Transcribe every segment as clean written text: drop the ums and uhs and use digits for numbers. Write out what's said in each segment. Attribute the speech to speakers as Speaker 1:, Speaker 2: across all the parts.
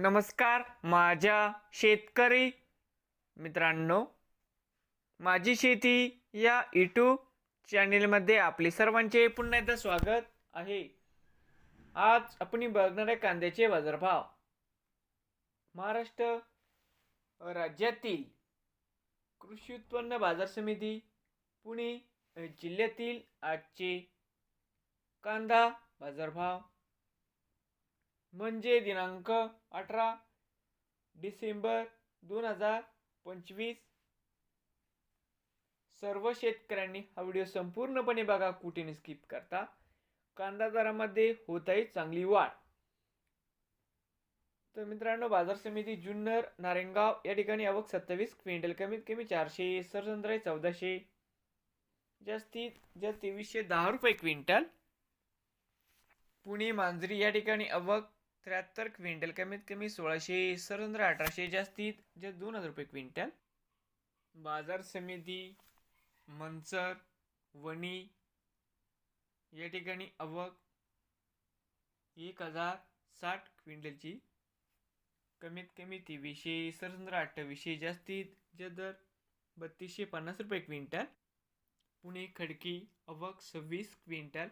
Speaker 1: नमस्कार माझ्या शेतकरी मित्रांनो, माझी शेती या यूट्यूब चॅनेलमध्ये आपले सर्वांचे पुन्हा एकदा स्वागत आहे. आज आपण बघणार आहे कांद्याचे बाजारभाव. महाराष्ट्र राज्यातील कृषी उत्पन्न बाजार समिती पुणे जिल्ह्यातील आजचे कांदा बाजारभाव म्हणजे दिनांक 18 डिसेंबर 2025. सर्व शेतकऱ्यांनी हा व्हिडिओ संपूर्णपणे बघा, कुठेही स्किप करता. कांदा दरामध्ये होत आहे चांगली वाढ. तर मित्रांनो, बाजार समिती जुन्नर नारायणगाव या ठिकाणी आवक 27 क्विंटल, कमीत कमी 400, सरसंद्राई 1400, जास्तीत जास्त 2310 रुपये क्विंटल. पुणे मांजरी या ठिकाणी आवक 73 क्विंटल, कमीत कमी 1600, सरसंद्रा 1800, जास्तीत जास्त 2000 रुपये क्विंटल. बाजार समिती मंचर वणी या ठिकाणी आवक 1060 क्विंटलची, कमीत कमी 2300, सरसंद्रा 2800, जास्तीत जास्त दर 3250 रुपये क्विंटल. पुणे खडकी आवक 26 क्विंटल,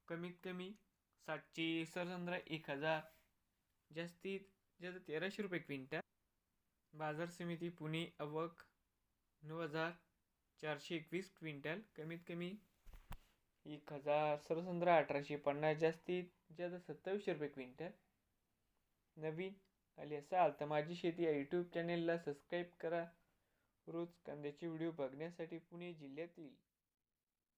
Speaker 1: कमीत कमी 700, सरसंद्रा 1000, जास्तीत जास्त 1300 रुपये क्विंटल. बाजार समिती पुणे आवक 9421 क्विंटल, कमीत कमी 1000, सरसंद्रा 1850, जास्तीत जास्त 2700 रुपये क्विंटल. नवीन आली असाल तर माझी शेती या यूट्यूब चॅनेलला सबस्क्राईब करा. रोज कांद्याचे व्हिडिओ बघण्यासाठी पुणे जिल्ह्यातील